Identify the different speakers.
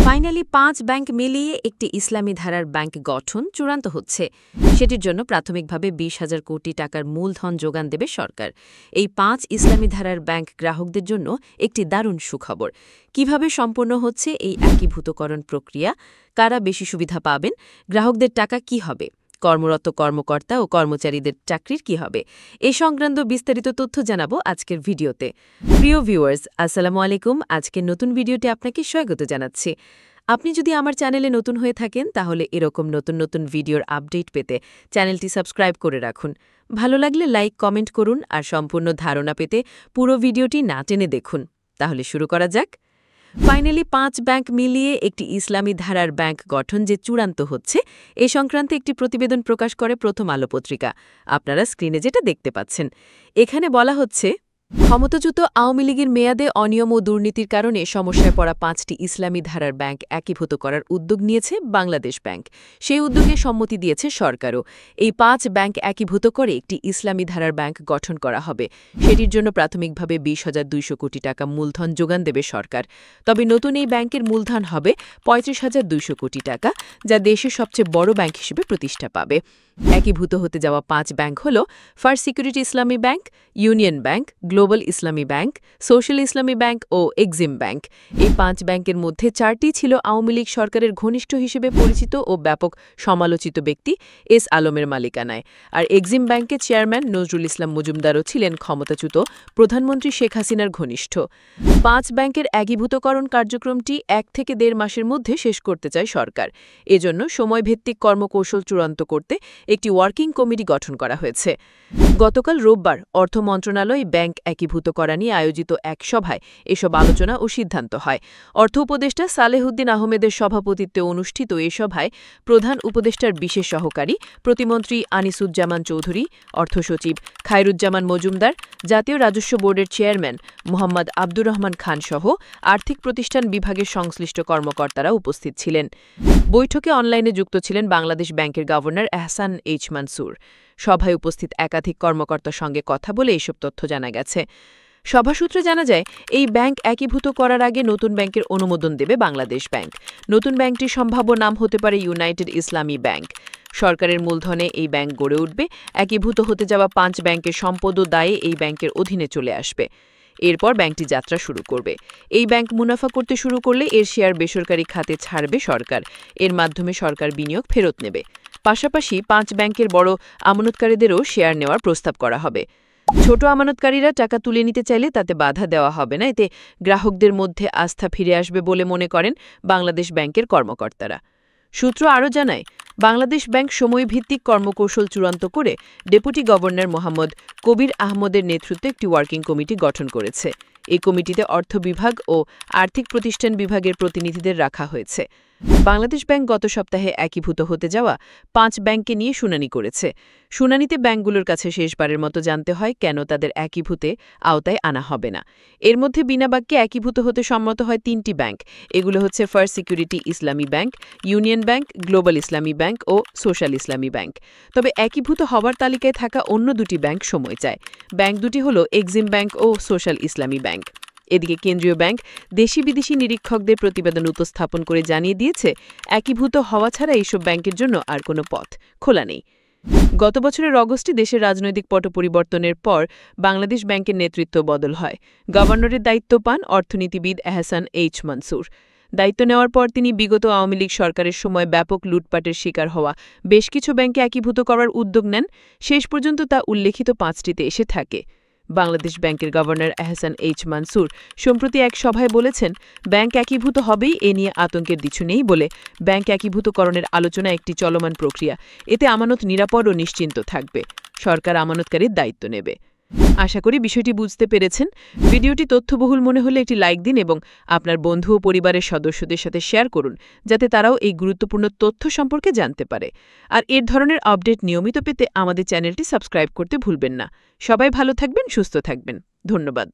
Speaker 1: Finally ৫ bank মিলিয়ে একটি ইসলামী ধারার ব্যাংক গঠন চূড়ান্ত হচ্ছে। সেটির জন্য প্রাথমিকভাবে ২০,০০০ কোটি টাকার মূলধন যোগান দেবে সরকার। এই ৫ ইসলামী ধারার ব্যাংক গ্রাহকদের জন্য একটি দারুণ সুখবর। কিভাবে সম্পন্ন হচ্ছে এই একীভূতকরণ প্রক্রিয়া, কারা বেশি সুবিধা পাবেন, গ্রাহকদের টাকা কি হবে, কর্মরত কর্মকর্তা ও কর্মচারীদের চাকরির কি হবে, এ সংক্রান্ত বিস্তারিত তথ্য জানাবো আজকের ভিডিওতে। প্রিয় ভিউয়ার্স, আসসালামু আলাইকুম। আজকের নতুন ভিডিওতে আপনাকে স্বাগত জানাচ্ছি। আপনি যদি আমার চ্যানেলে নতুন হয়ে থাকেন তাহলে এরকম নতুন নতুন ভিডিওর আপডেট পেতে চ্যানেলটি সাবস্ক্রাইব করে রাখুন। ভালো লাগলে লাইক, কমেন্ট করুন আর সম্পূর্ণ ধারণা পেতে পুরো ভিডিওটি না টেনে দেখুন। তাহলে শুরু করা যাক। ফাইনালি ৫ ব্যাংক মিলিয়ে একটি ইসলামী ধারার ব্যাংক গঠন যে চূড়ান্ত হচ্ছে, এ সংক্রান্তে একটি প্রতিবেদন প্রকাশ করে প্রথম আলো পত্রিকা। আপনারা স্ক্রিনে যেটা দেখতে পাচ্ছেন, এখানে বলা হচ্ছে, ক্ষমতাচ্যুত আওয়ামী লীগের মেয়াদে অনিয়ম ও দুর্নীতির কারণে সমস্যায় পড়া ৫টি ইসলামী ধারার ব্যাংক একীভূত করার উদ্যোগ নিয়েছে বাংলাদেশ ব্যাংক। সেই উদ্যোগে সম্মতি দিয়েছে সরকারও। এই ৫ ব্যাংক একীভূত করে একটি ইসলামী ধারার ব্যাংক গঠন করা হবে। সেটির জন্য প্রাথমিকভাবে ২০,২০০ কোটি টাকা মূলধন যোগান দেবে সরকার। তবে নতুন এই ব্যাংকের মূলধন হবে ৩৫,২০০ কোটি টাকা, যা দেশের সবচেয়ে বড় ব্যাংক হিসেবে প্রতিষ্ঠা পাবে। একীভূত হতে যাওয়া ৫ ব্যাংক হল ফার্স্ট সিকিউরিটি ইসলামী ব্যাংক, ইউনিয়ন ব্যাংক, গ্লোবাল ইসলামী ব্যাংক, সোশ্যাল ইসলামী ব্যাংক ও এক্সিম ব্যাংক। এই ৫ ব্যাংকের মধ্যে ৪টি ছিল আওয়ামী লীগ সরকারের ঘনিষ্ঠ হিসেবে পরিচিত ও ব্যাপক সমালোচিত ব্যক্তি এস আলমের মালিকানায়। আর এক্সিম ব্যাংকের চেয়ারম্যান নজরুল ইসলাম মজুমদারও ছিলেন ক্ষমতাচ্যুত প্রধানমন্ত্রী শেখ হাসিনার ঘনিষ্ঠ। ৫ ব্যাংকের একীভূতকরণ কার্যক্রমটি ১ থেকে ১.৫ মাসের মধ্যে শেষ করতে চায় সরকার। এজন্য সময়ভিত্তিক কর্মকৌশল চূড়ান্ত করতে একটি ওয়ার্কিং কমিটি গঠন করা হয়েছে। গতকাল রোববার অর্থ মন্ত্রণালয় ব্যাংক একীভূত করা নিয়ে আয়োজিত এক সভায় এসব আলোচনা ও সিদ্ধান্ত হয়। অর্থ উপদেষ্টা সালেহউদ্দিন আহমেদের সভাপতিত্বে অনুষ্ঠিত এ সভায় প্রধান উপদেষ্টার বিশেষ সহকারী প্রতিমন্ত্রী আনিসুজ্জামান চৌধুরী, অর্থসচিব খায়রুজ্জামান মজুমদার, জাতীয় রাজস্ব বোর্ডের চেয়ারম্যান মোহাম্মদ আব্দুর রহমান খান সহ আর্থিক প্রতিষ্ঠান বিভাগের সংশ্লিষ্ট কর্মকর্তারা উপস্থিত ছিলেন। বৈঠকে অনলাইনে যুক্ত ছিলেন বাংলাদেশ ব্যাংকের গভর্নর এহসান এইচ মানসুর। সভায় উপস্থিত একাধিক কর্মকর্তার সঙ্গে কথা বলে এসব তথ্য জানা গেছে। সভা সূত্রে জানা যায়, এই ব্যাংক একীভূত করার আগে নতুন ব্যাংকের অনুমোদন দেবে বাংলাদেশ ব্যাংক। নতুন ব্যাংকটির সম্ভাব্য নাম হতে পারে ইউনাইটেড ইসলামী ব্যাংক। সরকারের মূলধনে এই ব্যাংক গড়ে উঠবে। একীভূত হতে যাওয়া ৫ ব্যাংকের সম্পদ ও দায়ে এই ব্যাংকের অধীনে চলে আসবে। এরপর ব্যাংকটি যাত্রা শুরু করবে। এই ব্যাংক মুনাফা করতে শুরু করলে এর শেয়ার বেসরকারি খাতে ছাড়বে সরকার। এর মাধ্যমে সরকার বিনিয়োগ ফেরত নেবে। পাশাপাশি ৫ ব্যাংকের বড় আমানতকারীদেরও শেয়ার নেওয়ার প্রস্তাব করা হবে। ছোট আমানতকারীরা টাকা তুলে নিতে চাইলে তাতে বাধা দেওয়া হবে না। এতে গ্রাহকদের মধ্যে আস্থা ফিরে আসবে বলে মনে করেন বাংলাদেশ ব্যাংকের কর্মকর্তারা। সূত্র আরও জানায়, বাংলাদেশ ব্যাংক সময়ভিত্তিক কর্মকৌশল চূড়ান্ত করে ডেপুটি গভর্নর মোহাম্মদ কবির আহমদের নেতৃত্বে একটি ওয়ার্কিং কমিটি গঠন করেছে। এই কমিটিতে অর্থ বিভাগ ও আর্থিক প্রতিষ্ঠান বিভাগের প্রতিনিধিদের রাখা হয়েছে। বাংলাদেশ ব্যাংক গত সপ্তাহে একীভূত হতে যাওয়া ৫ ব্যাংককে নিয়ে শুনানি করেছে। শুনানিতে ব্যাংকগুলোর কাছে শেষবারের মতো জানতে হয় কেন তাদের একীভূতে আওতায় আনা হবে না। এর মধ্যে বিনা বাক্যে একীভূত হতে সম্মত হয় ৩টি ব্যাংক। এগুলো হচ্ছে ফার্স্ট সিকিউরিটি ইসলামী ব্যাংক, ইউনিয়ন ব্যাংক, গ্লোবাল ইসলামী ব্যাংক ও সোশ্যাল ইসলামী ব্যাংক। তবে একীভূত হওয়ার তালিকায় থাকা অন্য দুটি ব্যাংক সময় চায়। ব্যাংক দুটি হল এক্সিম ব্যাংক ও সোশ্যাল ইসলামী ব্যাংক। এদিকে কেন্দ্রীয় ব্যাংক দেশি বিদেশি নিরীক্ষকদের প্রতিবেদন উপস্থাপন করে জানিয়ে দিয়েছে, একীভূত হওয়া ছাড়া এইসব ব্যাংকের জন্য আর কোনো পথ খোলা নেই। গত বছরের অগস্টে দেশের রাজনৈতিক পট পরিবর্তনের পর বাংলাদেশ ব্যাংকের নেতৃত্ব বদল হয়। গভর্নরের দায়িত্ব পান অর্থনীতিবিদ এহসান এইচ মানসুর। দায়িত্ব নেওয়ার পর তিনি বিগত আওয়ামী লীগ সরকারের সময় ব্যাপক লুটপাটের শিকার হওয়া বেশ কিছু ব্যাংকে একীভূত করার উদ্যোগ নেন। শেষ পর্যন্ত তা উল্লেখিত ৫টিতে এসে থাকে। বাংলাদেশ ব্যাংকের গভর্নর এহসান এইচ মানসুর সম্প্রতি এক সভায় বলেছেন, ব্যাংক একীভূত হবেই, এ নিয়ে আতঙ্কের কিছু নেই বলে ব্যাংক একীভূতকরণের আলোচনা একটি চলমান প্রক্রিয়া। এতে আমানত নিরাপদ ও নিশ্চিন্ত থাকবে। সরকার আমানতকারীর দায়িত্ব নেবে। আশা করি বিষয়টি বুঝতে পেরেছেন। ভিডিওটি তথ্যবহুল মনে হলে একটি লাইক দিন এবং আপনার বন্ধু ও পরিবারের সদস্যদের সাথে শেয়ার করুন, যাতে তারাও এই গুরুত্বপূর্ণ তথ্য সম্পর্কে জানতে পারে। আর এর ধরনের আপডেট নিয়মিত পেতে আমাদের চ্যানেলটি সাবস্ক্রাইব করতে ভুলবেন না। সবাই ভালো থাকবেন, সুস্থ থাকবেন। ধন্যবাদ।